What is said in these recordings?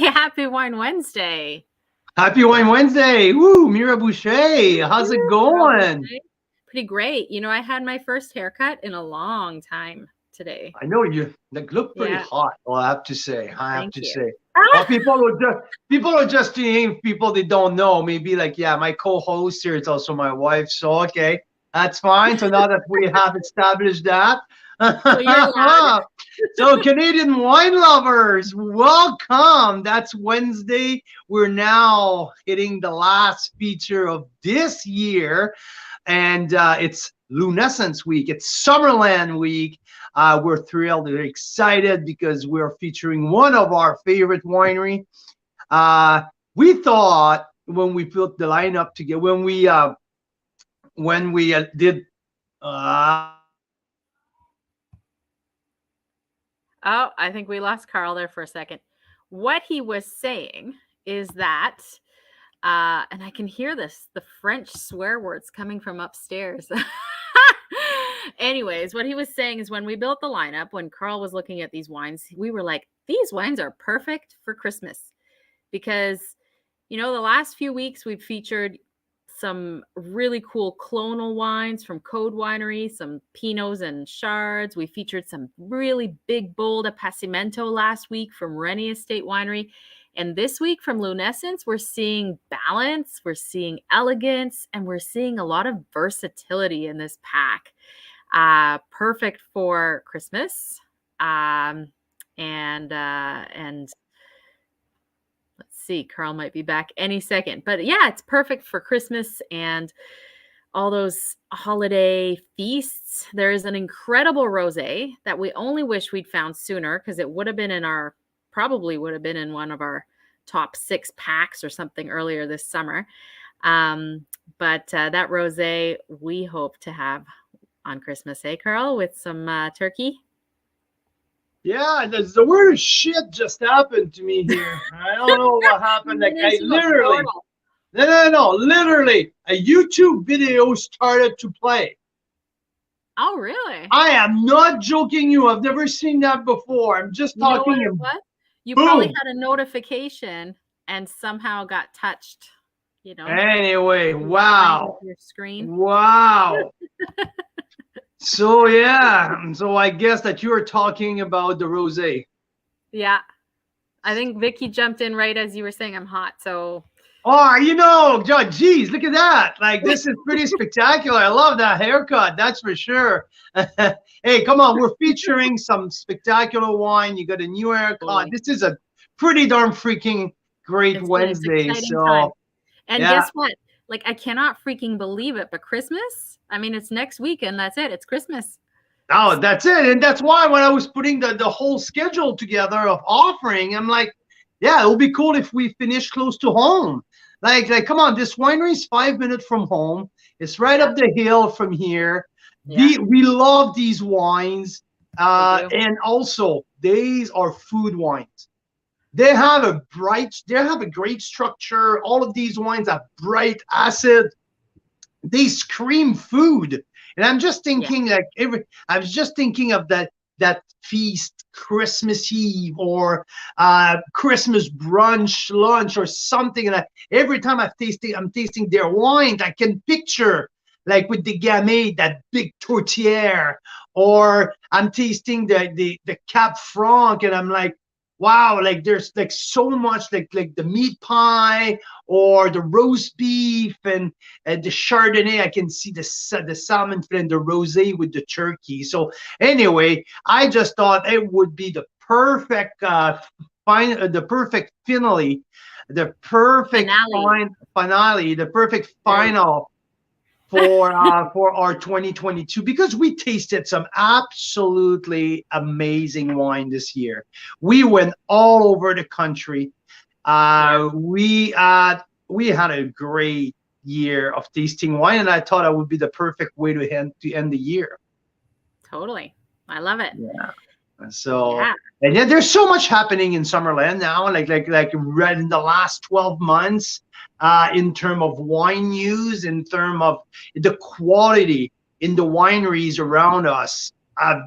Happy Wine Wednesday. Happy Wine Wednesday. Woo, Mira Boucher. How's it going? Pretty great. You know, I had my first haircut in a long time today. I know you look pretty Yeah. hot. Well, I have to say. Thank you. Well, people are just seeing people they don't know. Maybe like, yeah, my co-host here is also my wife. So okay, that's fine. So now that we have established that. So you're allowed. So Canadian wine lovers, welcome. That's Wednesday. We're now hitting the last feature of this year, and it's Lunessence week. It's Summerland week. We're thrilled, we're excited because we're featuring one of our favorite winery. We thought when we put the lineup together, when we did. Oh, I think we lost Carl there for a second. What he was saying is that, and I can hear the French swear words coming from upstairs. Anyways, what he was saying is when we built the lineup, when Carl was looking at these wines, we were like, these wines are perfect for Christmas because, you know, the last few weeks we've featured some really cool clonal wines from Code Winery, some Pinots and Chards. We featured some really big, bold Appassimento last week from Rennie Estate Winery. And this week from Lunessence, we're seeing balance, we're seeing elegance, and we're seeing a lot of versatility in this pack. Perfect for Christmas. And let's see, Carl might be back any second. But yeah, it's perfect for Christmas and all those holiday feasts. There is an incredible rosé that we only wish we'd found sooner because it would have been probably would have been in one of our top 6 packs or something earlier this summer. But that rosé we hope to have on Christmas, Carl, with some turkey. Yeah, the word shit just happened to me here. I don't know what happened. Like I literally, literally, a YouTube video started to play. Oh, really? I am not joking you. I've never seen that before. I'm just talking. What? You probably had a notification and somehow got touched. You know. Anyway, wow. Your screen. Wow. So yeah, so I guess that you were talking about the rosé. Yeah, I think Vicky jumped in right as you were saying I'm hot. So. Oh, you know, geez, look at that! Like this is pretty spectacular. I love that haircut. That's for sure. Hey, come on, we're featuring some spectacular wine. You got a new haircut. This is a pretty darn freaking great Wednesday. So, time. And guess what? Like I cannot freaking believe it, but Christmas. I mean, it's next week and that's it. It's Christmas. Oh, that's it. And that's why when I was putting the whole schedule together of offering, I'm like, yeah, it would be cool if we finish close to home. Like, come on, this winery is 5 minutes from home. It's right up the hill from here. Yeah. We love these wines. And also, these are food wines. They have a great structure. All of these wines have bright acid. They scream food, and I'm just thinking I was just thinking of that feast, Christmas Eve or Christmas brunch, lunch, or something. And every time I'm tasting their wines, I can picture like with the gamay, that big tourtière, or I'm tasting the Cap Franc, and I'm like, wow, like there's like so much like the meat pie or the roast beef and the Chardonnay. I can see the salmon and the rosé with the turkey. So anyway, I just thought it would be the perfect finale, the perfect final for our 2022, because we tasted some absolutely amazing wine this year. We went all over the country. We had a great year of tasting wine, and I thought it would be the perfect way to end the year. Totally, I love it. Yeah. So and yeah, there's so much happening in Summerland now, like right in the last 12 months. In terms of wine news, in terms of the quality in the wineries around us,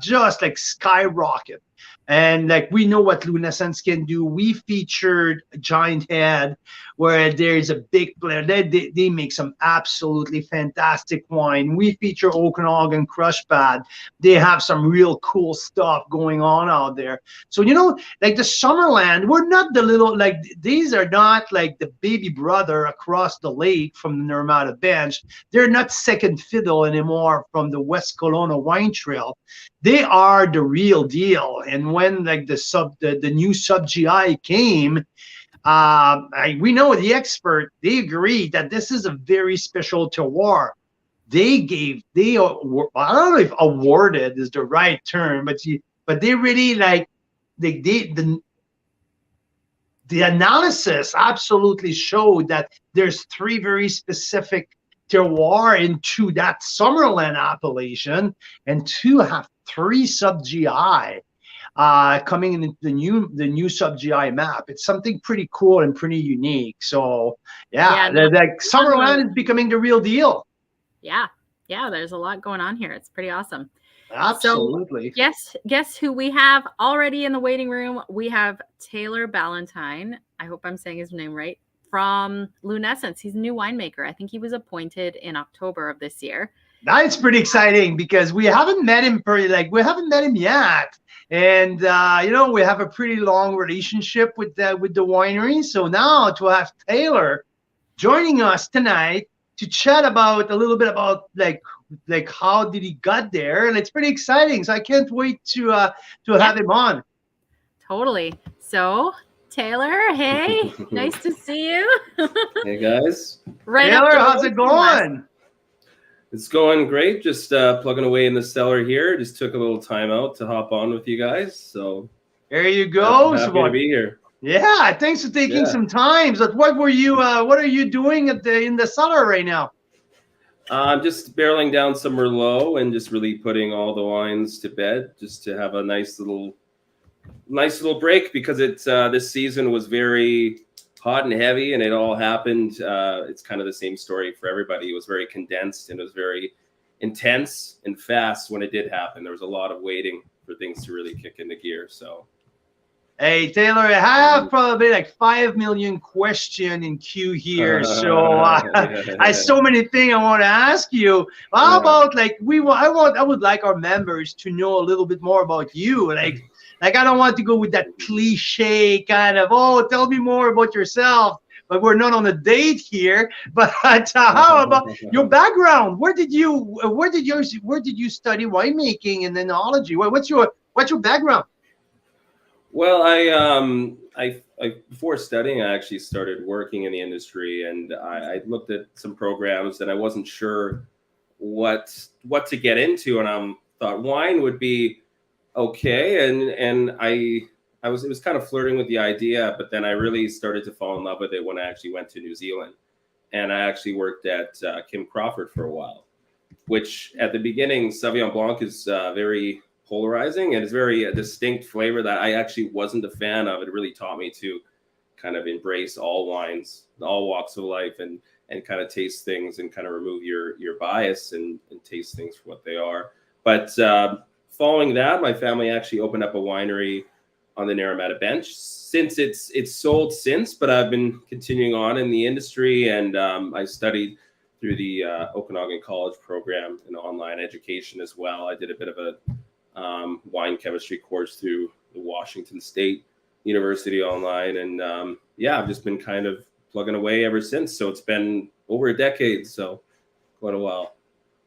just like skyrocket. And like we know what Lunessence can do. We featured Giant Head, where there's a big player. They make some absolutely fantastic wine. We feature Okanagan Crush Pad. They have some real cool stuff going on out there. So like the Summerland, we're not the little like these are not like the baby brother across the lake from the Normandy Bench. They're not second fiddle anymore from the West Kelowna Wine Trail. They are the real deal. And when like the new sub GI came, we know the expert, they agreed that this is a very special terroir. I don't know if awarded is the right term, but they really like the analysis absolutely showed that there's three very specific terroir into that Summerland appellation, and two have three sub GI coming in the new sub GI map. It's something pretty cool and pretty unique. So yeah, like Summerland is becoming the real deal. Yeah, there's a lot going on here. It's pretty awesome. Absolutely. So guess who we have already in the waiting room? We have Taylor Ballantyne. I hope I'm saying his name right. From Lunessence. He's a new winemaker. I think he was appointed in October of this year. That's pretty exciting because we haven't met him yet. And we have a pretty long relationship with the winery. So now to have Taylor joining us tonight to chat about a little bit about like how did he got there, and it's pretty exciting. So I can't wait to have him on. Totally. So Taylor, hey, nice to see you. Hey guys. Taylor, how's it going? It's going great. Just plugging away in the cellar here. Just took a little time out to hop on with you guys. So there you go. Happy to be here. Yeah, thanks for taking some time. So what are you doing in the cellar right now? I'm just barreling down some Merlot and just really putting all the wines to bed, just to have a nice little break, because it's this season was very hot and heavy, and it all happened. It's kind of the same story for everybody. It was very condensed and it was very intense and fast when it did happen. There was a lot of waiting for things to really kick into gear. So, hey Taylor, I have probably like 5 million questions in queue here. So I have so many things I want to ask you. How about like I would like our members to know a little bit more about you. Like I don't want to go with that cliche kind of, tell me more about yourself. But we're not on a date here. But how about your background? Where did you study winemaking and enology? What's your background? Well, I before studying, I actually started working in the industry, and I looked at some programs, and I wasn't sure what to get into, and I thought wine would be okay, and it was kind of flirting with the idea, but then I really started to fall in love with it when I actually went to New Zealand, and I actually worked at Kim Crawford for a while, which at the beginning Sauvignon Blanc is very polarizing, and it's very distinct flavor that I actually wasn't a fan of. It really taught me to kind of embrace all wines, all walks of life, and kind of taste things and kind of remove your bias and taste things for what they are. But following that, my family actually opened up a winery on the Narrometta Bench. Since it's sold since, but I've been continuing on in the industry, and I studied through the Okanagan College program in online education as well. I did a bit of a wine chemistry course through the Washington State University online, and I've just been kind of plugging away ever since. So it's been over a decade, so quite a while.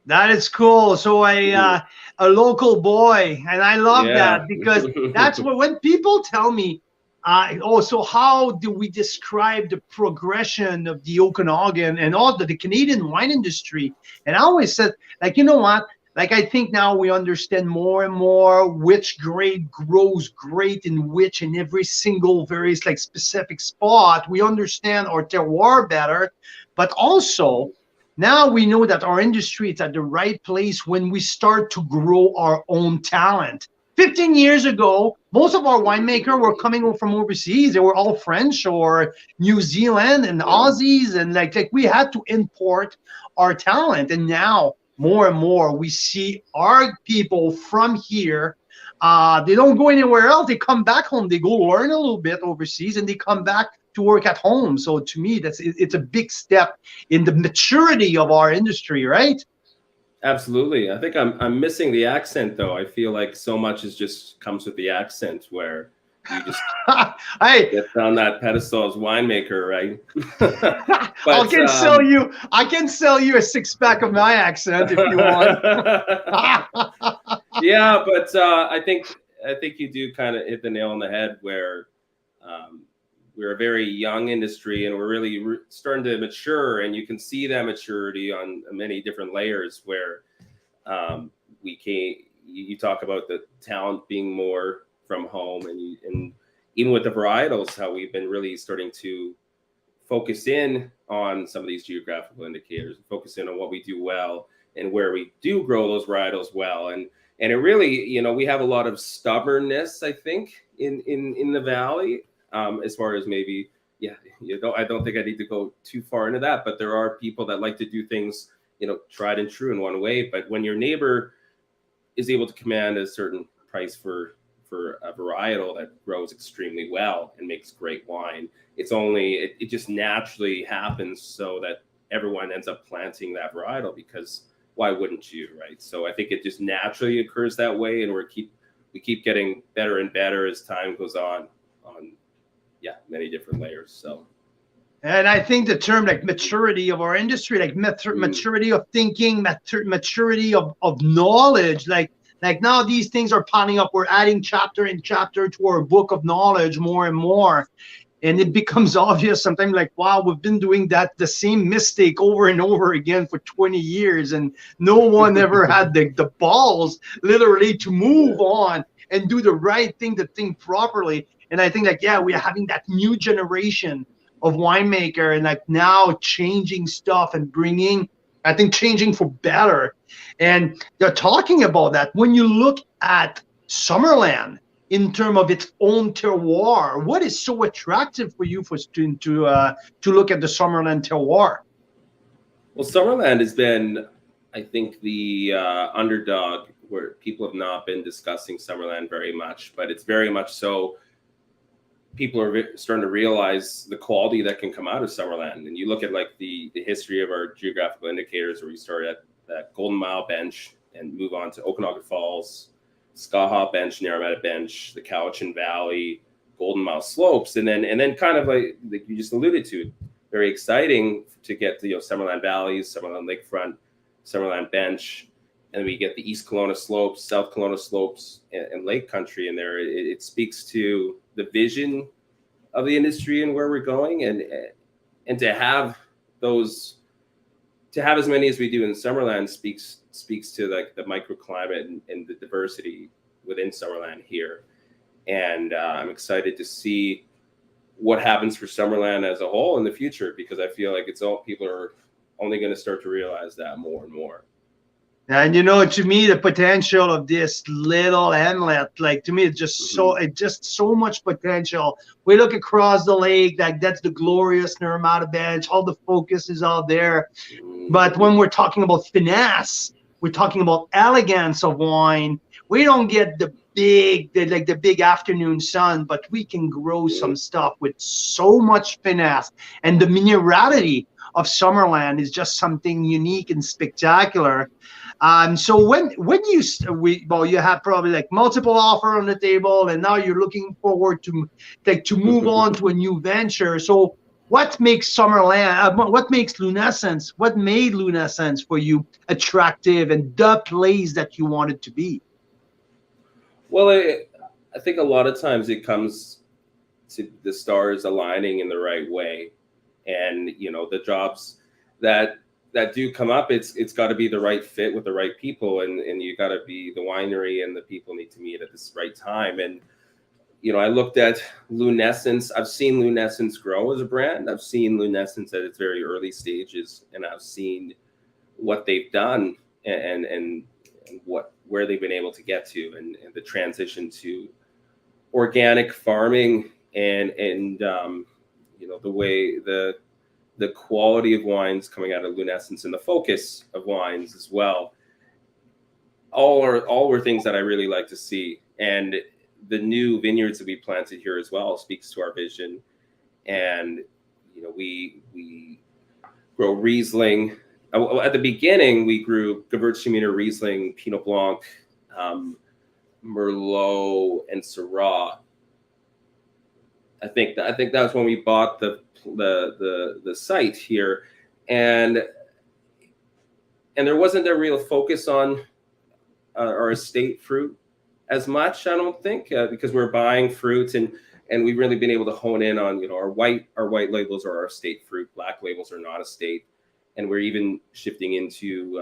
That is cool. So a local boy, and I love that, because that's when people tell me, so how do we describe the progression of the Okanagan and all the Canadian wine industry? And I always said, like, you know what? Like, I think now we understand more and more which grade grows great in every single very like specific spot. We understand our terroir better, but also now we know that our industry is at the right place when we start to grow our own talent. 15 years ago, most of our winemakers were coming from overseas. They were all French or New Zealand and Aussies, and like we had to import our talent. And now more and more we see our people from here They don't go anywhere else. They come back home. They go learn a little bit overseas, and they come back to work at home. So to me, it's a big step in the maturity of our industry, right? Absolutely. I think I'm missing the accent though. I feel like so much is just comes with the accent where you just Hey, get on that pedestal as winemaker, right? I can sell you. I can sell you a 6-pack of my accent if you want. Yeah, but I think you do kind of hit the nail on the head where we're a very young industry and we're really starting to mature, and you can see that maturity on many different layers where you talk about the talent being more from home, and even with the varietals, how we've been really starting to focus in on some of these geographical indicators, focus in on what we do well and where we do grow those varietals well. And it really, we have a lot of stubbornness, I think, in the valley, as far as maybe, I don't think I need to go too far into that, but there are people that like to do things, tried and true in one way. But when your neighbor is able to command a certain price for a varietal that grows extremely well and makes great wine, it just naturally happens so that everyone ends up planting that varietal, because why wouldn't you, right? So I think it just naturally occurs that way, and we keep getting better and better as time goes on many different layers. So, and I think the term like maturity of our industry, like maturity of thinking, maturity of knowledge, like now these things are piling up. We're adding chapter and chapter to our book of knowledge more and more. And it becomes obvious sometimes, like, wow, we've been doing the same mistake over and over again for 20 years. And no one ever had the balls literally to move on and do the right thing, the thing properly. And I think we are having that new generation of winemaker, and like now changing stuff and changing for better. And they're talking about that. When you look at Summerland in terms of its own terroir, what is so attractive for you to look at the Summerland terroir? Well, Summerland has been, I think, the underdog where people have not been discussing Summerland very much, but it's very much so. People are starting to realize the quality that can come out of Summerland. And you look at like the history of our geographical indicators, where we start at that Golden Mile bench and move on to Okanagan Falls, Skaha bench, Narrometa bench, the Cowichan Valley, Golden Mile slopes, and then kind of like you just alluded to, very exciting to get to Summerland Valleys, Summerland Lakefront, Summerland bench, and we get the East Kelowna slopes, South Kelowna slopes, and Lake Country in there. It speaks to the vision of the industry and where we're going, and to have as many as we do in Summerland speaks to like the microclimate and the diversity within Summerland here. And I'm excited to see what happens for Summerland as a whole in the future, because I feel like people are only going to start to realize that more and more. And to me, the potential of this little hamlet, like to me, it's just so much potential. We look across the lake, like that's the glorious Narrometa bench. All the focus is out there. But when we're talking about finesse, we're talking about elegance of wine. We don't get the big afternoon sun, but we can grow some stuff with so much finesse. And the minerality of Summerland is just something unique and spectacular. So when you have probably like multiple offer on the table, and now you're looking forward to move on to a new venture. So what makes Summerland? What makes Lunessence? What made Lunessence for you attractive and the place that you wanted to be? Well, I think a lot of times it comes to the stars aligning in the right way, and the jobs that do come up, it's got to be the right fit with the right people, and you got to be the winery, and the people need to meet at this right time. And I looked at Lunessence. I've seen Lunessence grow as a brand. I've seen Lunessence at its very early stages, and I've seen what they've done and where they've been able to get to, and the transition to organic farming, and the way the quality of wines coming out of Lunessence and the focus of wines as well. All were things that I really like to see And the new vineyards that we planted here as well speaks to our vision. And we grow Riesling. At the beginning, we grew Gewürztraminer, Riesling, Pinot Blanc, Merlot, and Syrah. I think that was when we bought the site here, and there wasn't a real focus on our estate fruit as much, I don't think, because we're buying fruits, and we've really been able to hone in on our white labels are our estate fruit, black labels are not estate, and we're even shifting into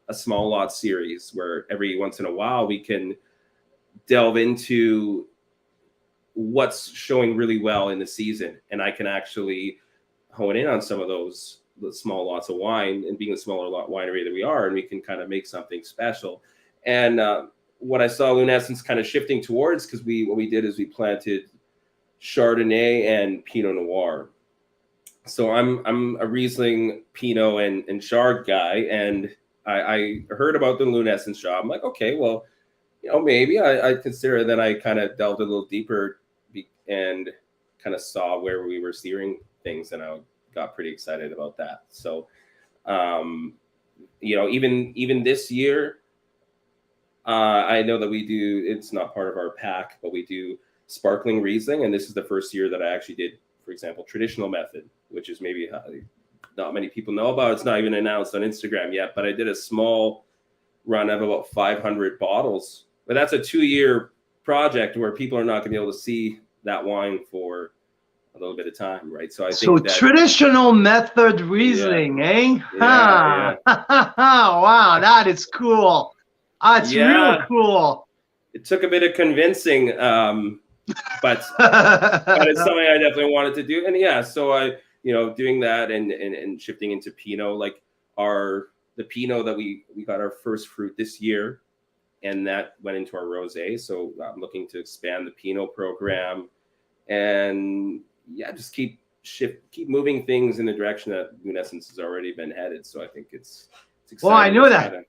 a small lot series where every once in a while we can delve into what's showing really well in the season, and I can actually hone in on some of those small lots of wine, and being a smaller lot winery that we are, and we can kind of make something special. And what I saw Lunessence kind of shifting towards, because what we did is we planted Chardonnay and Pinot Noir. So I'm a Riesling, Pinot, and Chard guy, and I heard about the Lunessence job. I'm like, okay, well, maybe I consider it. Then I kind of delved a little deeper and kind of saw where we were steering things, and I got pretty excited about that. So, even this year, I know that we do, it's not part of our pack, but we do sparkling Riesling. And this is the first year that I actually did, for example, traditional method, which is maybe not many people know about. It's not even announced on Instagram yet, but I did a small run of about 500 bottles. But that's a 2-year project where people are not going to be able to see that wine for a little bit of time, right? So I think that traditional method Riesling, eh? Yeah. Wow, that is cool. It's real cool. It took a bit of convincing, but it's something I definitely wanted to do. And so I, doing that and shifting into Pinot, like the Pinot that we got our first fruit this year, and that went into our rosé. So I'm looking to expand the Pinot program, and just keep moving things in the direction that Lunessence has already been headed. So I think it's exciting. Well, I know that.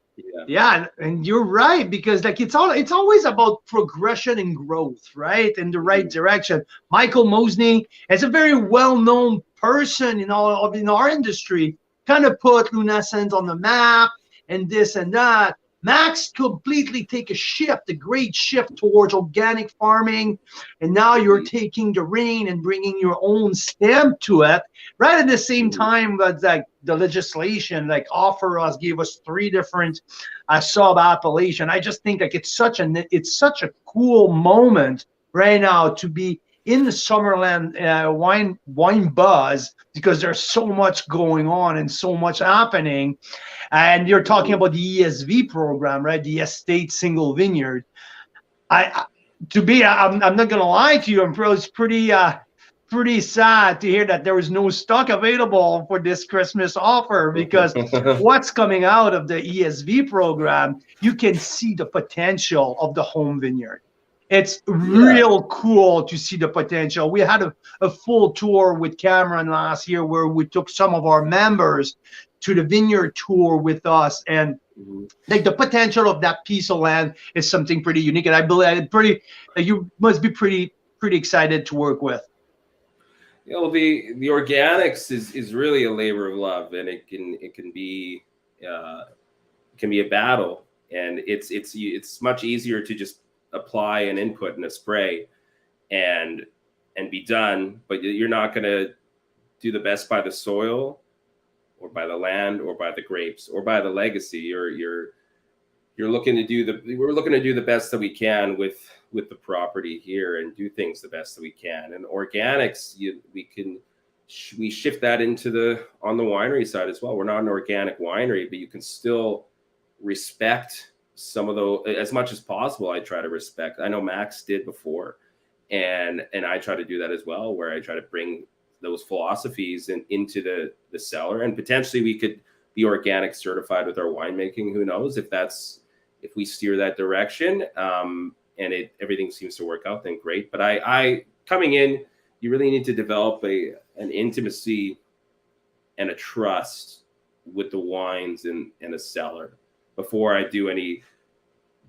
Yeah, and you're right, because it's always about progression and growth, right? In the right direction. Michael Mosney is a very well-known person in our industry, kind of put Lunessence on the map and this and that. Max completely take a great shift towards organic farming, and now you're taking the reign and bringing your own stamp to it. Right at the same time, but like the legislation, gave us 3 different sub appellation. I just think it's such a cool moment right now to be in the Summerland wine buzz, because there's so much going on and so much happening. And you're talking about the ESV program, right? The Estate Single Vineyard. I'm not gonna lie to you, it's pretty sad to hear that there was no stock available for this Christmas offer, because what's coming out of the ESV program, you can see the potential of the home vineyard. It's real cool to see the potential. We had a full tour with Cameron last year where we took some of our members to the vineyard tour with us, and the potential of that piece of land is something pretty unique, and I believe you must be pretty excited to work with. The organics is really a labor of love, and it can be a battle, and it's much easier to just apply an input and a spray and be done, but you're not going to do the best by the soil or by the land or by the grapes or by the legacy. We're looking to do the best that we can with the property here and do things the best that we can. And organics, we shift that on the winery side as well. We're not an organic winery, but you can still respect some of those as much as possible. I try to respect. I know Max did before, and I try to do that as well, where I try to bring those philosophies into the cellar, and potentially we could be organic certified with our winemaking. Who knows if we steer that direction, and everything seems to work out, then great. But I coming in, you really need to develop an intimacy and a trust with the wines and a cellar before I do any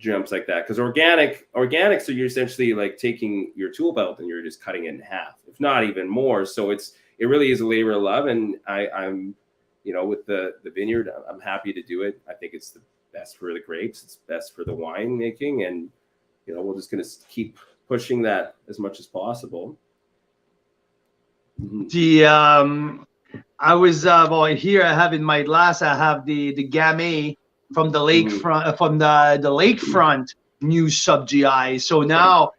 jumps like that, because organics are, you're essentially like taking your tool belt and you're just cutting it in half, if not even more. So it really is a labor of love, and I'm with the vineyard, I'm happy to do it. I think it's the best for the grapes, it's best for the wine making, and we're just going to keep pushing that as much as possible. I was here I have in my glass, I have the Gamay from the lakefront, from the lakefront new sub GI. So now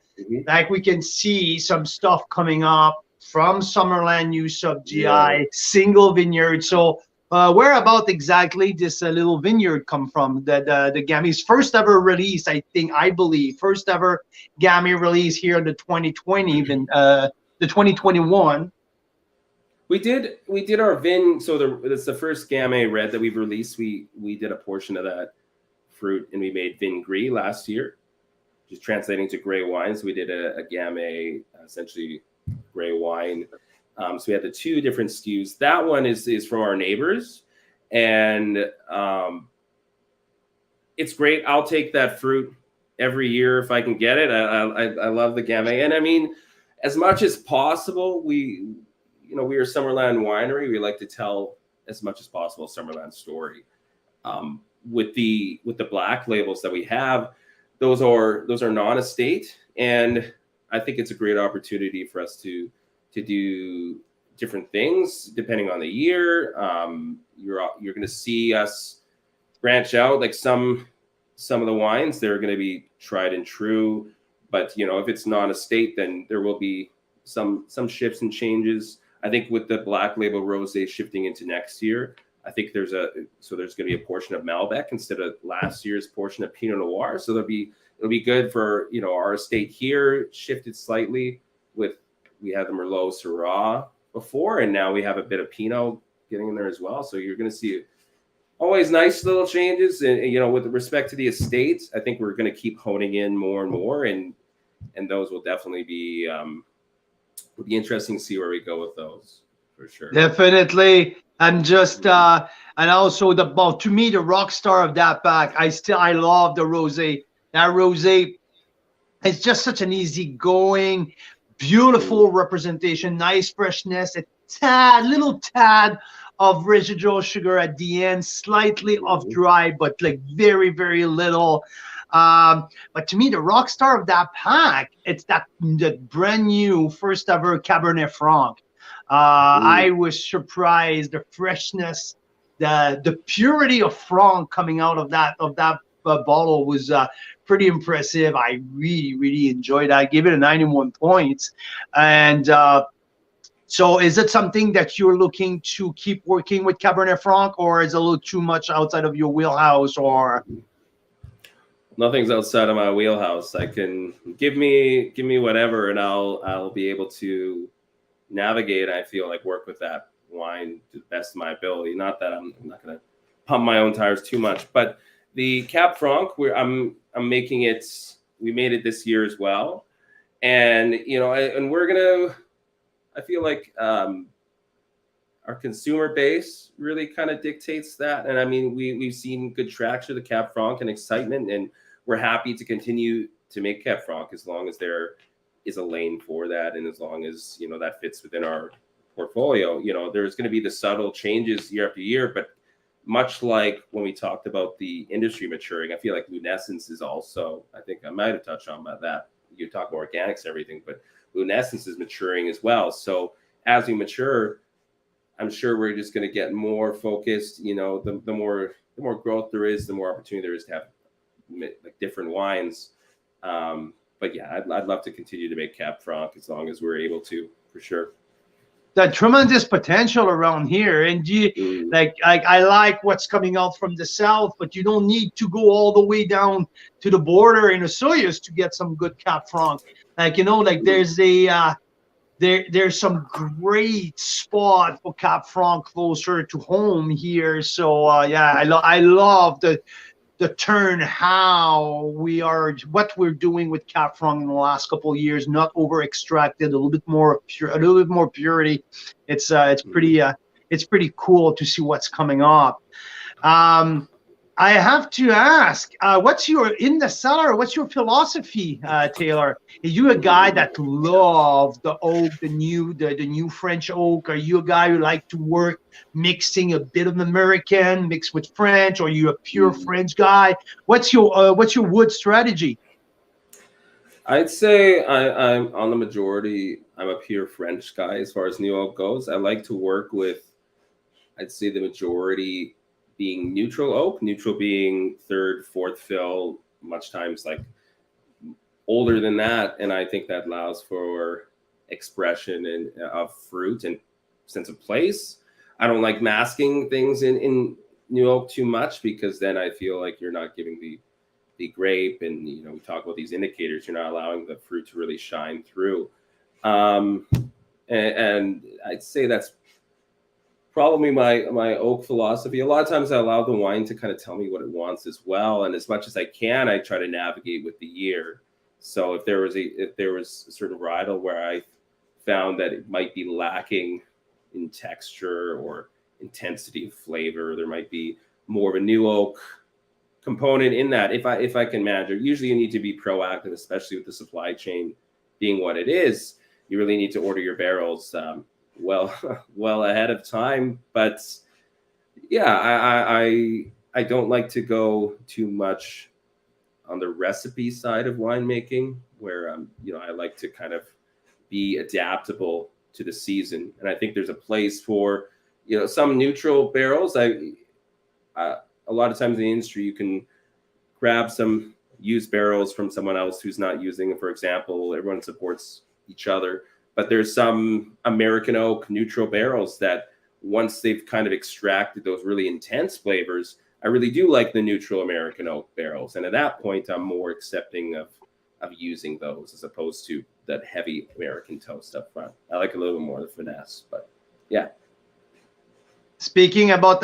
like we can see some stuff coming up from Summerland new sub GI, single vineyard. So where about exactly this little vineyard come from? The Gamay's first ever release, I believe first ever Gamay release here in the 2020, even the 2021. We did our vin. So it's the first Gamay red that we've released. We did a portion of that fruit, and we made vin gris last year, just translating to gray wine. So we did a Gamay, essentially gray wine. So we had the two different SKUs. That one is from our neighbors, and it's great. I'll take that fruit every year if I can get it. I love the Gamay, and I mean, as much as possible, we are Summerland Winery. We like to tell as much as possible Summerland story. With the black labels that we have, those are non-estate, and I think it's a great opportunity for us to do different things depending on the year. You're going to see us branch out, like some of the wines, they're going to be tried and true, but if it's non-estate, then there will be some shifts and changes. I think with the black label rosé shifting into next year, I think there's going to be a portion of Malbec instead of last year's portion of Pinot Noir. So it'll be good for our estate here shifted slightly. We had the Merlot Syrah before, and now we have a bit of Pinot getting in there as well. So you're going to see always nice little changes, and with respect to the estates, I think we're going to keep honing in more and more, and those will definitely be. It'll be interesting to see where we go with those, for sure. Definitely. And just and also to me, the rock star of that pack, I love the rosé. That rosé, it's just such an easygoing, beautiful representation, nice freshness, little tad of residual sugar at the end, slightly of dry, but like very, very little. But to me, the rock star of that pack, it's that brand new first ever Cabernet Franc. I was surprised, the freshness, the purity of Franc coming out of that bottle was pretty impressive. I really, really enjoyed that. I gave it a 91 points. And so is it something that you're looking to keep working with Cabernet Franc, or is it a little too much outside of your wheelhouse? Or nothing's outside of my wheelhouse. I can give me whatever, and I'll be able to navigate. I feel like work with that wine to the best of my ability. Not that I'm not going to pump my own tires too much, but the Cab Franc, I'm making it. We made it this year as well, and and we're gonna. I feel like our consumer base really kind of dictates that, and I mean we've seen good traction with the Cab Franc and excitement, and we're happy to continue to make Cab Franc as long as there is a lane for that, and as long as that fits within our portfolio. There's going to be the subtle changes year after year, but much like when we talked about the industry maturing, I feel like Lunessence is also, I think I might have touched on about that. You talk about organics and everything, but Lunessence is maturing as well. So as we mature, I'm sure we're just going to get more focused. The more growth there is, the more opportunity there is to have like different wines. But yeah, I'd love to continue to make Cab Franc as long as we're able to, for sure. That tremendous potential around here, and I like what's coming out from the south, but you don't need to go all the way down to the border in Osoyoos to get some good Cab Franc. There's some great spot for Cab Franc closer to home here. So I love the turn what we're doing with Cab Franc in the last couple of years, not over extracted, a little bit more purity. It's pretty cool to see what's coming up. I have to ask, what's your in the cellar? What's your philosophy, Taylor? Are you a guy that loves the oak, the new French oak? Are you a guy who like to work mixing a bit of American mixed with French? Or are you a pure French guy? What's your wood strategy? I'd say I'm on the majority. I'm a pure French guy as far as new oak goes. I like to work with, I'd say the majority being neutral oak, neutral being third, fourth fill, much times like older than that. And I think that allows for expression and of fruit and sense of place. I don't like masking things in new oak too much, because then I feel like you're not giving the grape, and we talk about these indicators, you're not allowing the fruit to really shine through. um and I'd say that's probably my oak philosophy. A lot of times I allow the wine to kind of tell me what it wants as well, and as much as I can, I try to navigate with the year. So if there was a certain varietal where I found that it might be lacking in texture or intensity of flavor, there might be more of a new oak component in that. If I can manage it, usually you need to be proactive, especially with the supply chain being what it is. You really need to order your barrels well well ahead of time. But yeah, I don't like to go too much on the recipe side of winemaking, where I like to kind of be adaptable to the season. And I think there's a place for some neutral barrels. A lot of times in the industry, you can grab some used barrels from someone else who's not using them. For example, everyone supports each other, but there's some American oak neutral barrels that once they've kind of extracted those really intense flavors, I really do like the neutral American oak barrels. And at that point, I'm more accepting of using those as opposed to that heavy American toast up front. I like a little bit more of the finesse, but yeah. Speaking about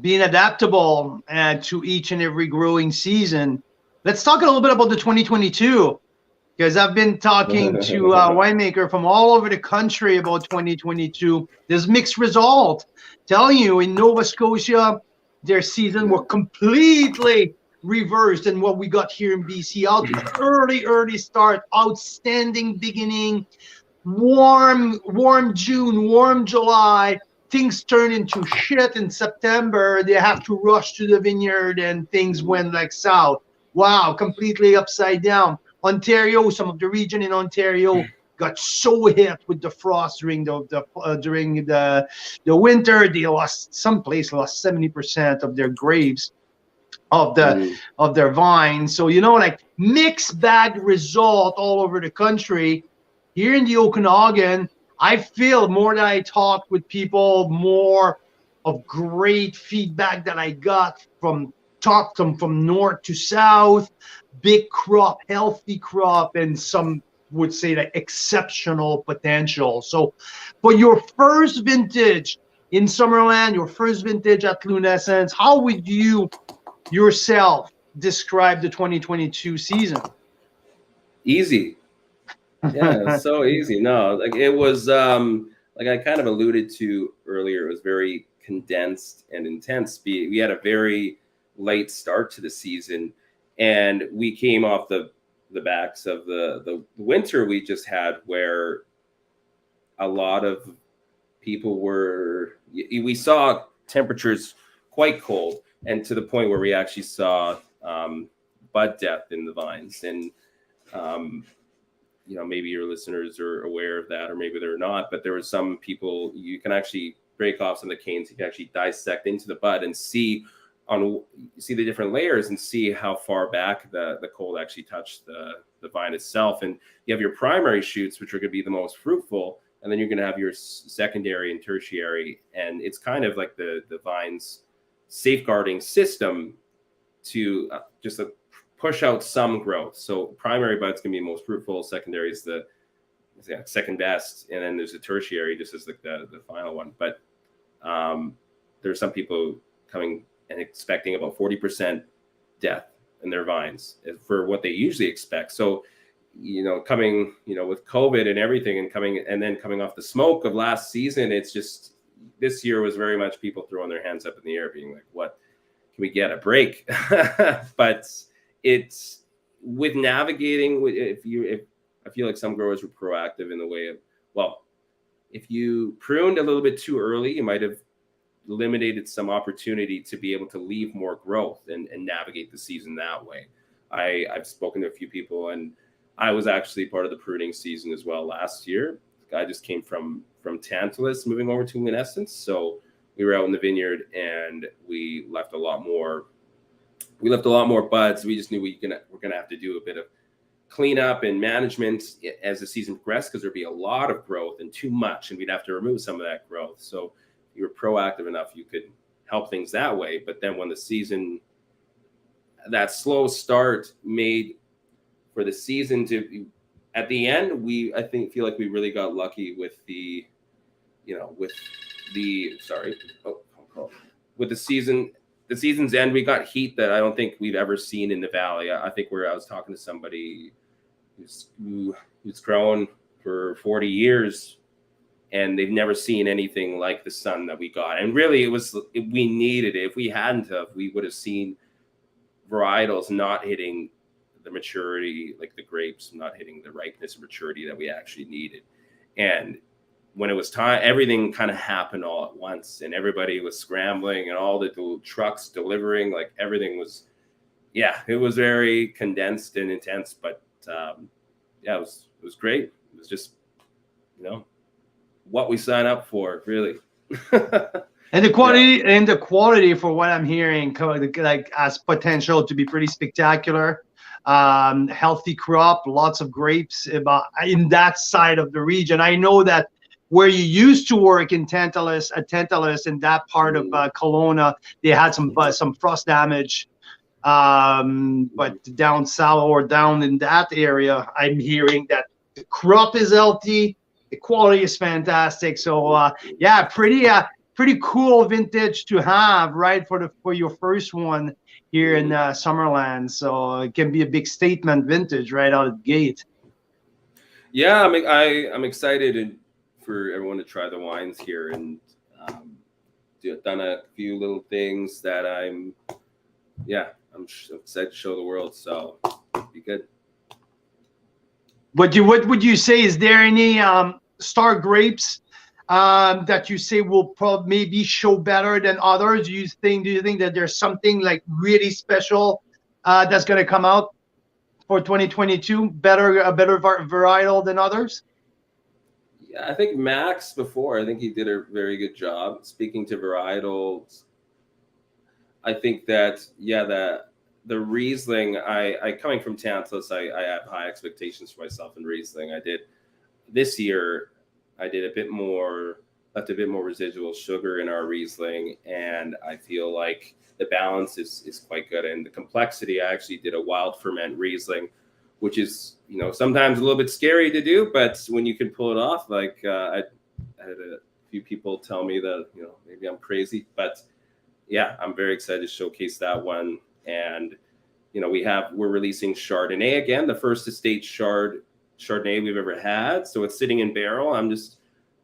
being adaptable to each and every growing season, let's talk a little bit about the 2022, because I've been talking to winemaker from all over the country about 2022. There's mixed result. Telling you, in Nova Scotia, their season were completely reversed than what we got here in BC. Out early start, outstanding beginning, warm June, warm July. Things turn into shit in September. They have to rush to the vineyard, and things went like south. Wow, completely upside down. Ontario, some of the region in Ontario got so hit with the frost during the winter. They lost 70% of their grapes of their vines. So like mixed bag result all over the country. Here in the Okanagan, I feel more that I talked with people, more of great feedback that I got from north to south. Big crop, healthy crop, and some would say that exceptional potential. So for your first vintage in Summerland, your first vintage at Lunessence, how would you yourself describe the 2022 season? Easy. Yeah, it's so easy. No, like it was like I kind of alluded to earlier, it was very condensed and intense. We had a very late start to the season, and we came off the backs of the winter we just had, where a lot of people we saw temperatures quite cold, and to the point where we actually saw bud death in the vines. And maybe your listeners are aware of that, or maybe they're not, but there were some people, you can actually break off some of the canes, you can actually dissect into the bud and see the different layers and see how far back the cold actually touched the vine itself. And you have your primary shoots, which are going to be the most fruitful, and then you're going to have your secondary and tertiary. And it's kind of like the vine's safeguarding system to just push out some growth. So primary bud's going to be most fruitful, secondary is the second best, and then there's a tertiary just as like the final one. But there's some people coming and expecting about 40% death in their vines for what they usually expect. So coming with COVID and everything, and coming off the smoke of last season, it's just, this year was very much people throwing their hands up in the air being like, what we get a break? But it's with navigating. I feel like some growers were proactive in the way of, well, if you pruned a little bit too early, you might have eliminated some opportunity to be able to leave more growth and navigate the season that way. I've spoken to a few people, and I was actually part of the pruning season as well last year. I just came from Tantalus, moving over to Lunessence, so we were out in the vineyard and we left a lot more. We left a lot more buds. We just knew we're gonna have to do a bit of cleanup and management as the season progressed, because there'd be a lot of growth and too much, and we'd have to remove some of that growth. So you were proactive enough, you could help things that way. But then when the season, that slow start made for the season to, at the end, feel like we really got lucky with the season's end. We got heat that I don't think we've ever seen in the valley. I think I was talking to somebody who's grown for 40 years, and they've never seen anything like the sun that we got. And really, we needed it. If we hadn't have, we would have seen varietals not hitting the maturity, like the grapes not hitting the ripeness and maturity that we actually needed. And when it was time, everything kind of happened all at once, and everybody was scrambling, and all the trucks delivering, like everything was, it was very condensed and intense, but it was great. It was just, what we sign up for, really. And the quality for what I'm hearing, like, has potential to be pretty spectacular. Healthy crop, lots of grapes in that side of the region. I know that where you used to work in Tantalus, in that part of Kelowna, they had some frost damage. But down south or down in that area, I'm hearing that the crop is healthy, the quality is fantastic. So pretty cool vintage to have, right, for your first one here in Summerland. So it can be a big statement vintage right out of the gate. Yeah, I'm excited for everyone to try the wines here, and done a few little things that I'm excited to show the world. So it'll be good. What would you say? Is there any star grapes that you say will probably maybe show better than others? Do you think that there's something like really special that's going to come out for 2022, a better varietal than others? Yeah, I think Max before, I think he did a very good job. Speaking to varietals, I think that the Riesling, I coming from Tantalus, I have high expectations for myself in Riesling. This year I did left a bit more residual sugar in our Riesling, and I feel like the balance is quite good. And the complexity, I actually did a wild ferment Riesling, which is, sometimes a little bit scary to do, but when you can pull it off, like I had a few people tell me that, maybe I'm crazy, but I'm very excited to showcase that one. And, we're releasing Chardonnay again, the first estate Chardonnay we've ever had. So it's sitting in barrel. I'm just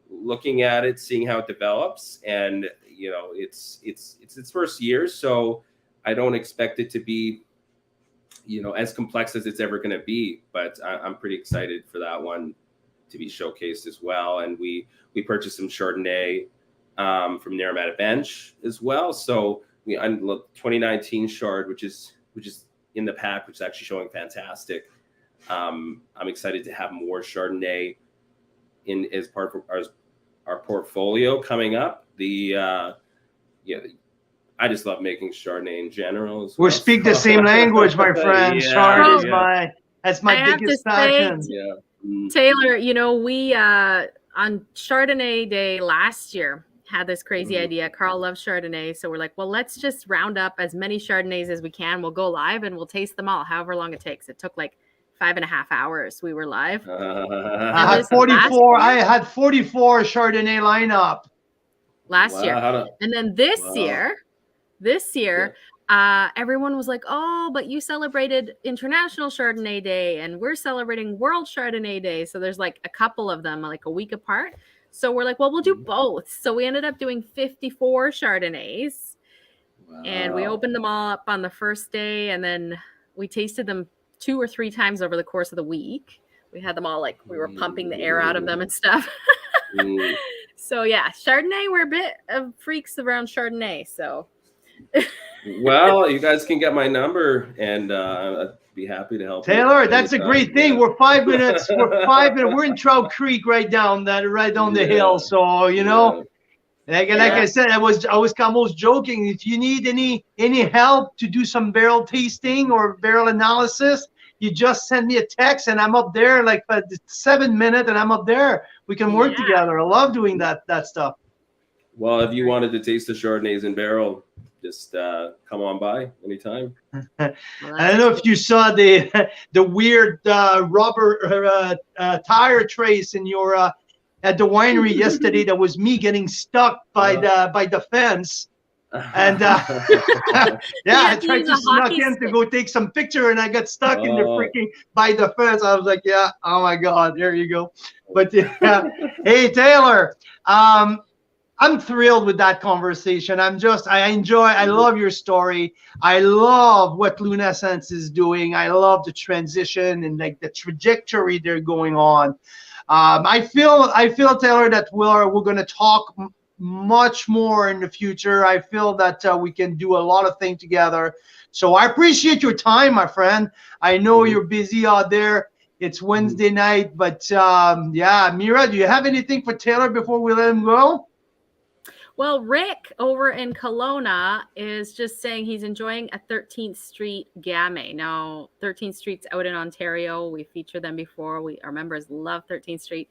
looking at it, seeing how it develops, and it's its first year, so I don't expect it to be as complex as it's ever going to be, but I'm pretty excited for that one to be showcased as well. And we purchased some Chardonnay from Naramata Bench as well. So we 2019 Chard, which is in the pack, which is actually showing fantastic. I'm excited to have more Chardonnay as part of our portfolio coming up. I just love making Chardonnay in general. We speak the same language, my friend. Chard that's my biggest passion. Taylor, we on Chardonnay Day last year had this crazy idea. Carl loves Chardonnay, so we're like, well, let's just round up as many Chardonnays as we can. We'll go live and we'll taste them all, however long it takes. It took like 5.5 hours. We were live. I had 44. I had 44 Chardonnay lineup last year, and then this year, everyone was like, "Oh, but you celebrated International Chardonnay Day, and we're celebrating World Chardonnay Day." So there's like a couple of them, like a week apart. So we're like, "Well, we'll do both." So we ended up doing 54 Chardonnays. And we Wow. opened them all up on the first day, and then we tasted them 2 or 3 times over the course of the week. We had them all like we were pumping the air out of them and stuff. Mm. So yeah, Chardonnay, we're a bit of freaks around Chardonnay. So Well, you guys can get my number, and I'd be happy to help you Taylor, that's a anytime. great thing. Yeah. We're 5 minutes. We're in Trout Creek right down the hill. So like I said, I was almost joking. If you need any help to do some barrel tasting or barrel analysis, you just send me a text, and I'm up there like 7 minutes, and I'm up there. We can work together. I love doing that stuff. Well, if you wanted to taste the Chardonnays in barrel, just come on by anytime. I don't know if you saw the weird rubber tire trace in your at the winery yesterday. That was me getting stuck by the fence. And I tried to snuck in to go take some picture, and I got stuck in the freaking by the fence. I was like, yeah, oh my God, there you go. But hey, Taylor, I'm thrilled with that conversation. I love your story. I love what Lunessence is doing. I love the transition and like the trajectory they're going on. I feel, Taylor, that we're going to talk much more in the future. I feel that we can do a lot of things together. So I appreciate your time, my friend. I know you're busy out there. It's Wednesday night, but Mira, do you have anything for Taylor before we let him go? Well, Rick over in Kelowna is just saying he's enjoying a 13th Street Gamay. Now, 13th Street's out in Ontario. We featured them before. Our members love 13th Street.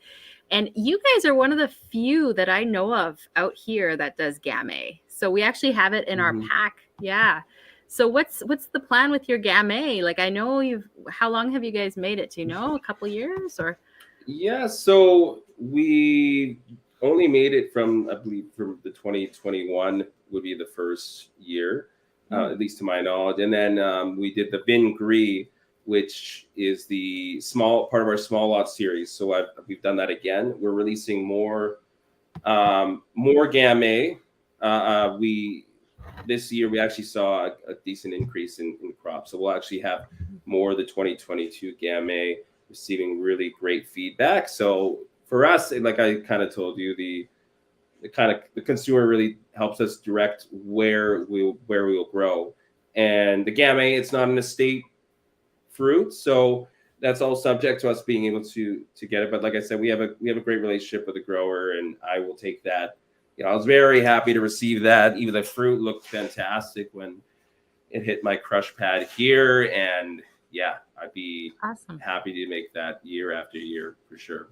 And you guys are one of the few that I know of out here that does Gamay. So we actually have it in our pack. Yeah. So what's the plan with your Gamay? Like, I know how long have you guys made it? Do you know? A couple years or? Yeah. So we only made it from, I believe, from the 2021 would be the first year, at least to my knowledge. And then we did the Vin Gris, which is the small part of our small lot series. So we've done that again. We're releasing more Gamay. This year we actually saw a decent increase in crop. So we'll actually have more of the 2022 Gamay, receiving really great feedback. So for us, like I kind of told you, the consumer really helps us direct where we will grow. And the Gamay, it's not an estate fruit, so that's all subject to us being able to get it. But like I said, we have a great relationship with the grower, and I will take that. I was very happy to receive that. Even the fruit looked fantastic when it hit my crush pad here, and I'd be happy to make that year after year for sure.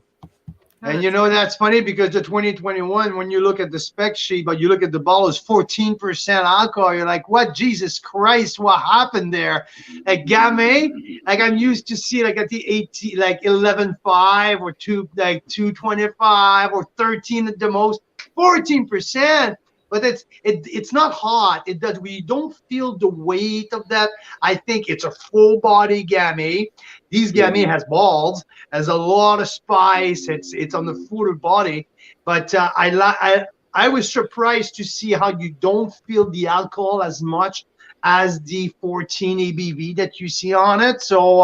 And that's funny because the 2021, when you look at the spec sheet, but you look at the bottle, is 14% alcohol. You're like, what? Jesus Christ, what happened there? Like Gamay, like I'm used to see like at the 18, like 11.5 or 2.25 or 13 at the most, 14%. But it's not hot. We don't feel the weight of that. I think it's a full body Gamay. These Gamay has balls, has a lot of spice. It's on the fuller body. But I was surprised to see how you don't feel the alcohol as much as the 14 ABV that you see on it. So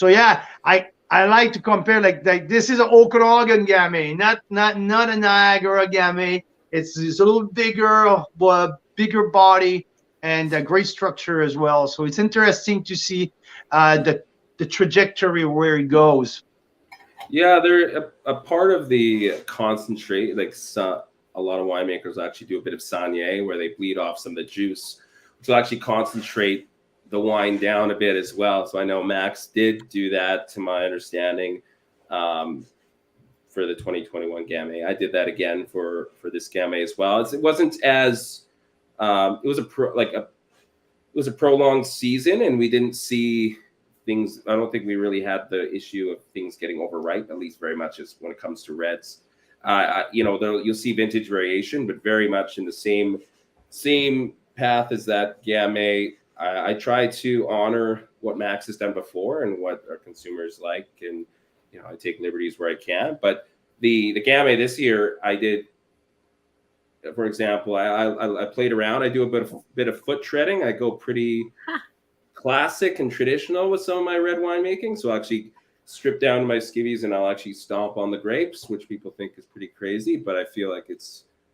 yeah, I like to compare like this is an Okanagan Gamay, not a Niagara Gamay. It's a little bigger body and a great structure as well. So it's interesting to see the trajectory where it goes. Yeah, they're a part of the concentrate. Like a lot of winemakers actually do a bit of Saignée, where they bleed off some of the juice, which will actually concentrate the wine down a bit as well. So I know Max did do that, to my understanding. For the 2021 Gamay, I did that again for this Gamay as well. It wasn't as it was a prolonged season, and we didn't see things. I don't think we really had the issue of things getting overripe, at least very much as when it comes to reds. You'll see vintage variation, but very much in the same path as that Gamay. I try to honor what Max has done before and what our consumers like, and I take liberties where I can. But the Gamay this year, I did for example, I played around. I do a bit of foot treading. I go pretty classic and traditional with some of my red winemaking. So I'll actually strip down to my skivvies and I'll actually stomp on the grapes, which people think is pretty crazy. But I feel like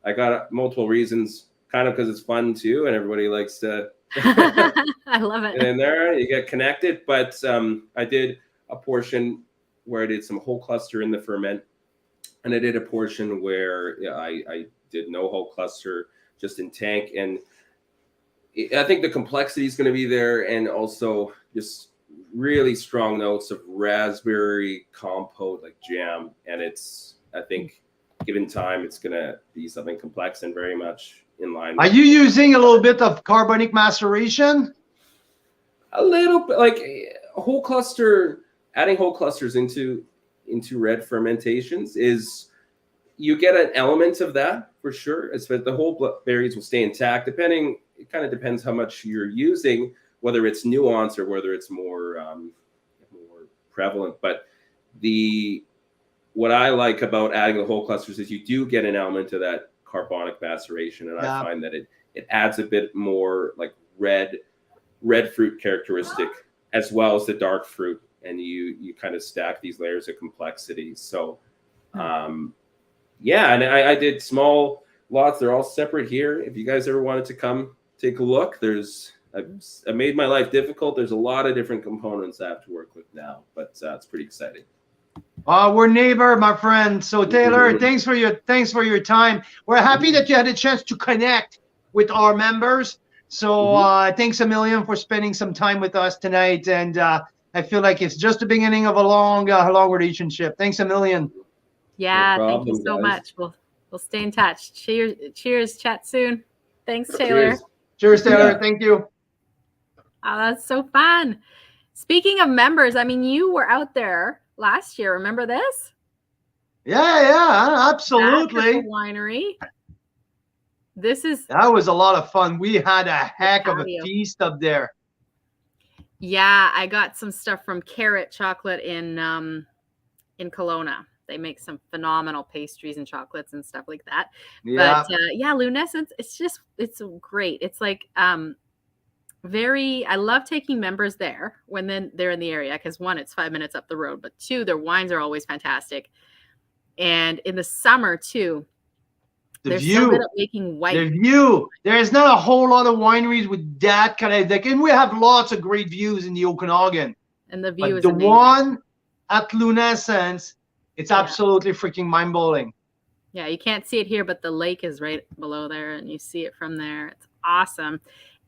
I got multiple reasons, kind of because it's fun too, and everybody likes to. I love it. And in there, you get connected. But I did a portion where I did some whole cluster in the ferment, and I did a portion where I did no whole cluster, just in tank. And I think the complexity is going to be there, and also just really strong notes of raspberry compote, like jam. And I think, given time, it's going to be something complex and very much in line. Are you using a little bit of carbonic maceration? A little bit, like whole cluster. Adding whole clusters into red fermentations is, you get an element of that for sure. It's but the whole berries will stay intact. It kind of depends how much you're using, whether it's nuance or whether it's more prevalent. But what I like about adding the whole clusters is you do get an element of that carbonic maceration, and I find that it adds a bit more like red fruit characteristic as well as the dark fruit, and you kind of stack these layers of complexity. So and I did small lots. They're all separate here. If you guys ever wanted to come take a look, I made my life difficult. There's a lot of different components I have to work with now, but it's pretty exciting. We're neighbor, my friend. So Taylor, thanks for your time. We're happy that you had a chance to connect with our members. So thanks a million for spending some time with us tonight. And I feel like it's just the beginning of a long relationship. Thanks a million. Yeah, No problem, thank you so guys. much. We'll stay in touch. Cheers. Chat soon. Thanks, Taylor. Cheers, Taylor. Yeah. Thank you. Oh, that's so fun. Speaking of members, I mean, you were out there last year. Remember this? Yeah, absolutely. At the winery. That was a lot of fun. We had a heck of a feast up there. Yeah, I got some stuff from Carrot Chocolate in Kelowna. They make some phenomenal pastries and chocolates and stuff like that. Yeah. But Lunessence, it's great. It's like I love taking members there when then they're in the area, because one, it's 5 minutes up the road, but two, their wines are always fantastic. And in the summer too, they're so good at making white. The view. There's not a whole lot of wineries with that kind of and we have lots of great views in the Okanagan. And the view is the amazing. one at Lunessence, it's absolutely freaking mind-blowing. Yeah, you can't see it here, but the lake is right below there, and you see it from there. It's awesome.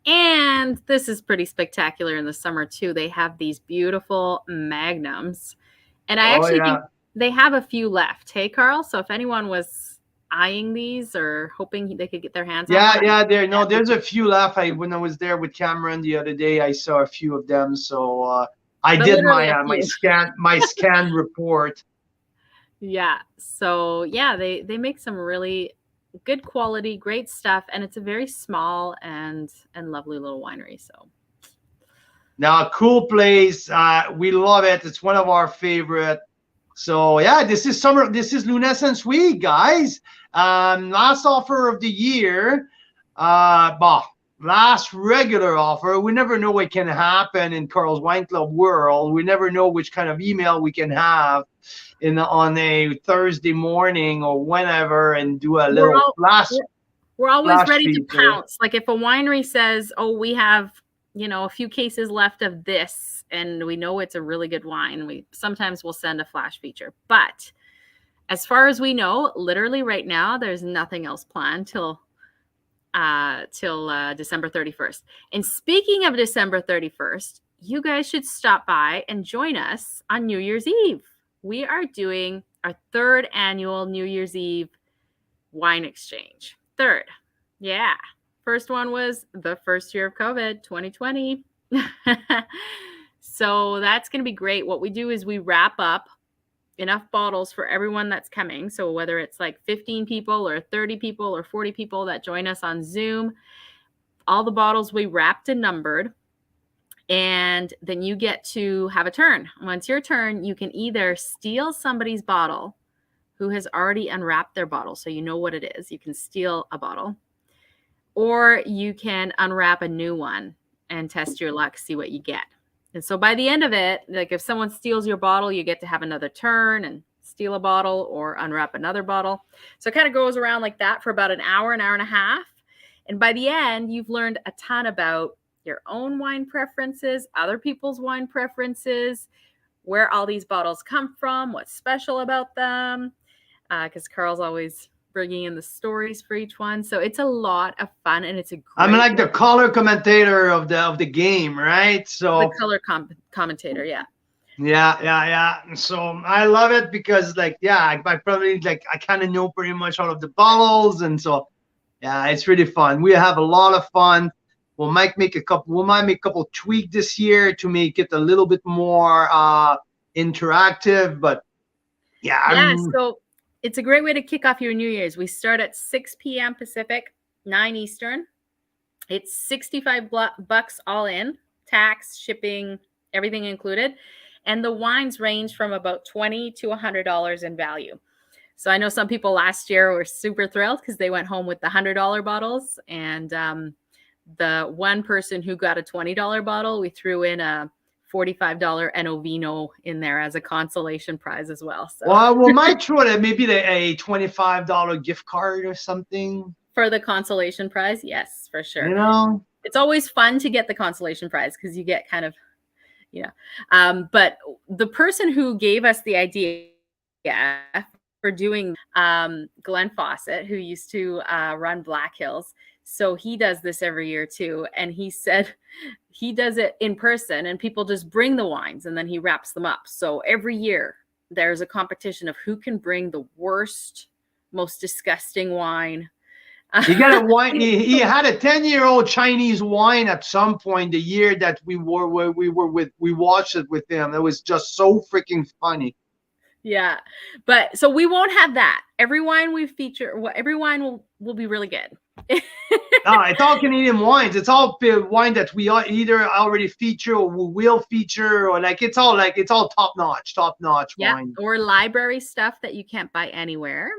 And this is pretty spectacular in the summer too. They have these beautiful magnums, and I actually think they have a few left. Hey, Carl. So if anyone was eyeing these or hoping they could get their hands on them, there's a few left. When I was there with Cameron the other day, I saw a few of them. So I did my scan report. Yeah. So yeah, they make some really good quality, great stuff, and it's a very small and lovely little winery. So now, cool place. We love it. It's one of our favorite. So yeah, this is Lunessence week, guys. Last offer of the year. Last regular offer. We never know what can happen in Carl's Wine Club world. We never know which kind of email we can have on a Thursday morning or whenever, and do a little flash. We're always ready to pounce. Like if a winery says, "Oh, we have a few cases left of this," and we know it's a really good wine, sometimes we'll send a flash feature. But as far as we know, literally right now, there's nothing else planned till December 31st. And speaking of December 31st, you guys should stop by and join us on New Year's Eve. We are doing our third annual New Year's Eve wine exchange. Third. Yeah. First one was the first year of COVID, 2020. So that's going to be great. What we do is we wrap up enough bottles for everyone that's coming. So whether it's like 15 people or 30 people or 40 people that join us on Zoom, all the bottles we wrapped and numbered. And then you get to have a turn. Once your turn, you can either steal somebody's bottle who has already unwrapped their bottle, so you know what it is. You can steal a bottle, or you can unwrap a new one and test your luck, see what you get. And so by the end of it, like if someone steals your bottle, you get to have another turn and steal a bottle or unwrap another bottle. So it kind of goes around like that for about an hour and a half. And by the end, you've learned a ton about your own wine preferences, other people's wine preferences, where all these bottles come from, what's special about them, because Carl's always bringing in the stories for each one. So it's a lot of fun, and it's a great I'm like the color commentator of the game, right? So the color commentator, yeah. So I love it because, like, I probably, like, I kind of know pretty much all of the bottles, and so yeah, it's really fun. We have a lot of fun. We might make a couple tweaks this year to make it a little bit more interactive, but so it's a great way to kick off your New Year's. We start at 6 p.m. Pacific, 9 Eastern. It's $65 all in, tax, shipping, everything included. And the wines range from about $20 to $100 in value. So I know some people last year were super thrilled because they went home with the $100 bottles. And the one person who got a $20 bottle, we threw in a $45 Enovino in there as a consolation prize as well. So well, we might throw it maybe a $25 gift card or something for the consolation prize. Yes, for sure. You know, it's always fun to get the consolation prize because you get kind of, but the person who gave us the idea for doing Glenn Fawcett, who used to run Black Hills. So he does this every year too. And he said he does it in person and people just bring the wines and then he wraps them up. So every year there's a competition of who can bring the worst, most disgusting wine. He got a wine. He had a 10-year-old Chinese wine at some point the year that we watched it with him. It was just so freaking funny. Yeah, but so we won't have that. Every wine we feature, every wine will be really good. No, it's all Canadian wines. It's all wine that we either already feature or we will feature, or it's all top notch wine. Or library stuff that you can't buy anywhere.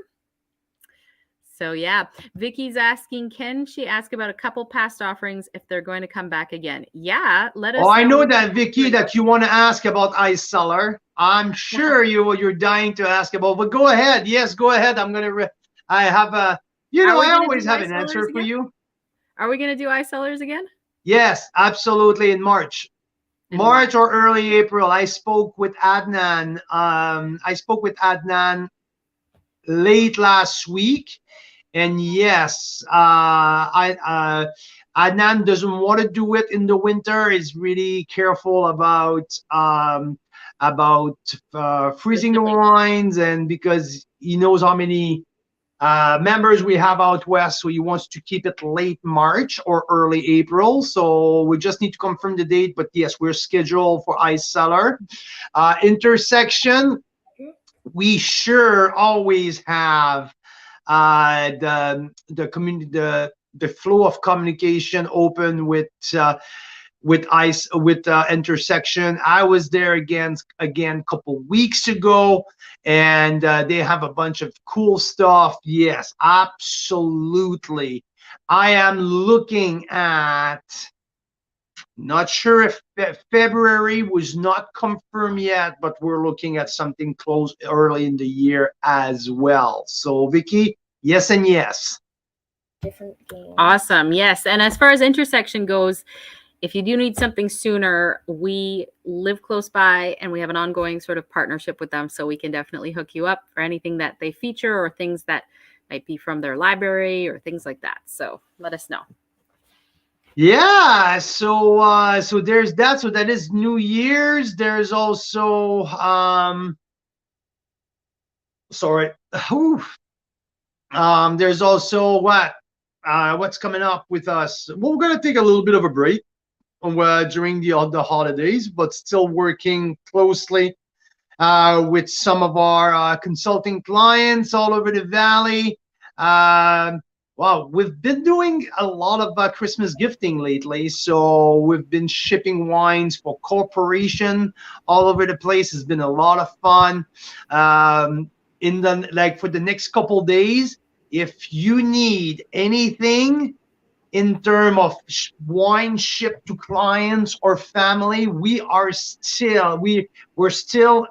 So yeah, Vicky's asking, can she ask about a couple past offerings if they're going to come back again? Yeah, let us know. I know that, Vicky, that you want to ask about Ice Cellar. I'm sure you're dying to ask about, but go ahead. Yes, go ahead. I have a, I always have an answer for you. Are we going to do Ice Cellars again? Yes, absolutely. In March. March or early April. I spoke with Adnan. Late last week. And yes, Adnan doesn't want to do it in the winter. He's really careful about freezing the wines, and because he knows how many members we have out west, so he wants to keep it late March or early April. So we just need to confirm the date. But yes, we're scheduled for Ice Cellar. Intersection, we sure always have the community, the flow of communication open with Intersection. I was there again a couple weeks ago, and they have a bunch of cool stuff. Yes, absolutely. I am looking at, not sure if February was not confirmed yet, but we're looking at something close early in the year as well. So Vicky, yes and yes. Awesome. Yes. And as far as Intersection goes, if you do need something sooner, we live close by and we have an ongoing sort of partnership with them. So we can definitely hook you up for anything that they feature or things that might be from their library or things like that. So let us know. Yeah, so there's that. So that is New Year's. There's also there's also what's coming up with us. Well, we're gonna take a little bit of a break during the holidays, but still working closely with some of our consulting clients all over the valley. Wow, we've been doing a lot of Christmas gifting lately. So we've been shipping wines for corporation all over the place. It's been a lot of fun. in the like for the next couple days, if you need anything in terms of wine shipped to clients or family, we're still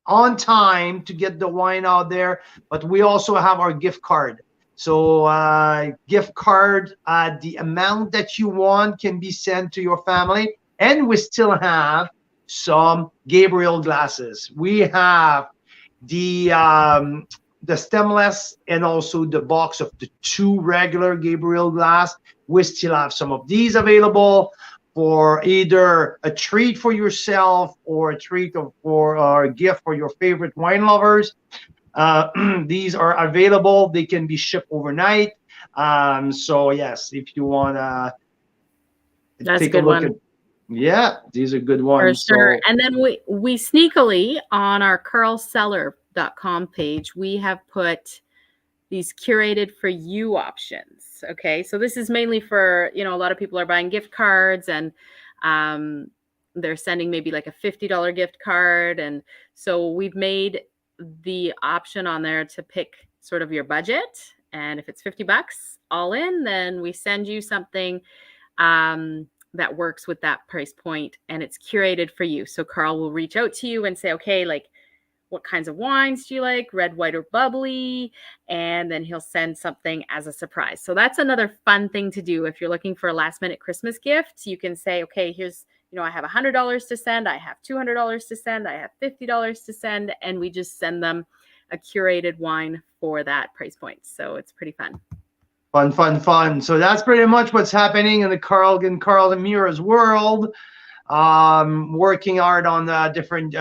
on time to get the wine out there. But we also have our gift card. So gift card, the amount that you want can be sent to your family. And we still have some Gabriel glasses. We have the stemless and also the box of the 2 regular Gabriel glass. We still have some of these available for either a treat for yourself or a treat or a gift for your favorite wine lovers. These are available. They can be shipped overnight. So yes, if you want to take a look at, yeah, these are good ones. For sure. So, and then we sneakily on our carlseller.com page, we have put these curated for you options. Okay. So this is mainly for, a lot of people are buying gift cards and they're sending maybe like a $50 gift card. And so we've made the option on there to pick sort of your budget. And if it's $50 all in, then we send you something that works with that price point, and it's curated for you. So Carl will reach out to you and say, okay, like, what kinds of wines do you like? Red, white, or bubbly? And then he'll send something as a surprise. So that's another fun thing to do. If you're looking for a last minute Christmas gift, you can say, okay, here's, I have $100 to send. I have $200 to send. I have $50 to send. And we just send them a curated wine for that price point. So it's pretty fun. Fun. So that's pretty much what's happening in the Carl and Mira's world. Working hard on different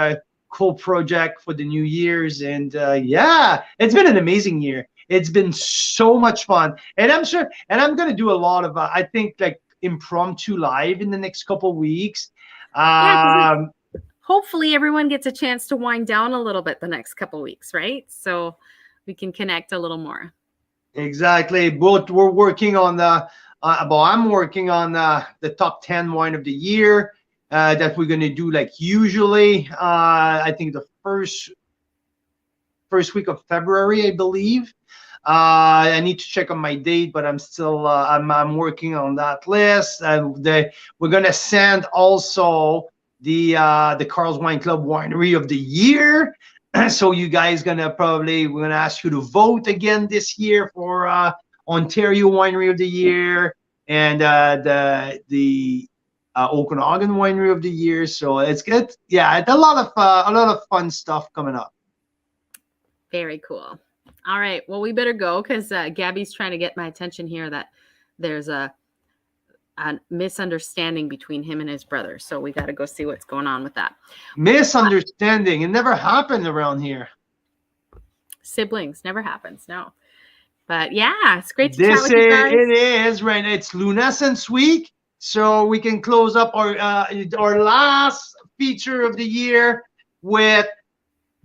cool project for the New Year's, and yeah, it's been an amazing year. It's been so much fun, and I'm sure, and I'm gonna do a lot of I think like impromptu live in the next couple weeks. Hopefully everyone gets a chance to wind down a little bit the next couple weeks, right? So we can connect a little more. Exactly. Both we're working on the I'm working on the top 10 wine of the year that we're going to do like usually I think the first week of February, I believe. I need to check on my date, but I'm still I'm working on that list. We're going to send also the Carl's Wine Club Winery of the Year. So you guys we're gonna ask you to vote again this year for Ontario Winery of the Year and the Okanagan Winery of the Year. So it's good. Yeah, it's a lot of fun stuff coming up. Very cool. All right. Well, we better go because Gabby's trying to get my attention here that there's a misunderstanding between him and his brother. So we got to go see what's going on with that. Misunderstanding. It never happened around here. Siblings never happens. No. But yeah, it's great to chat with you guys. It is, right. It's Lunessence week. So we can close up our last feature of the year with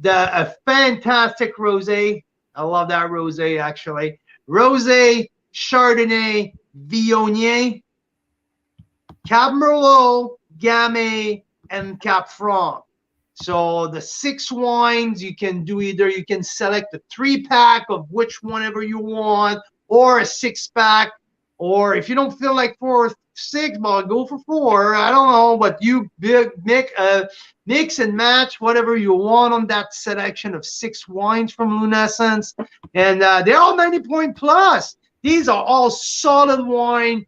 a fantastic rosé. I love that rosé, actually. Rosé, Chardonnay, Viognier, Cab Merlot, Gamay, and Cap Franc. So the 6 wines, you can select a 3-pack of whatever you want, or a 6-pack, or if you don't feel like 4 or 6, well, go for 4. I don't know, but you mix and match whatever you want on that selection of 6 wines from Lunessence, and they're all 90-point plus. These are all solid wine,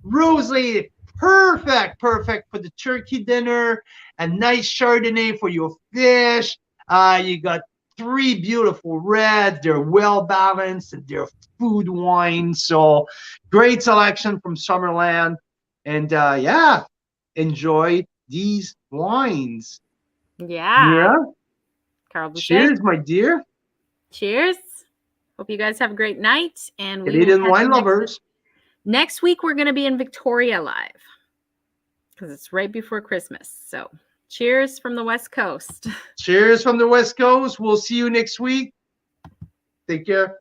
rosé. Perfect for the turkey dinner. A nice Chardonnay for your fish. You got 3 beautiful reds. They're well balanced. They're food wines. So great selection from Summerland. And yeah, enjoy these wines. Yeah. Carl Boucher. Cheers, my dear. Cheers. Hope you guys have a great night. And we Canadian wine lovers. Next week, we're going to be in Victoria live because it's right before Christmas. So cheers from the West Coast. Cheers from the West Coast. We'll see you next week. Take care.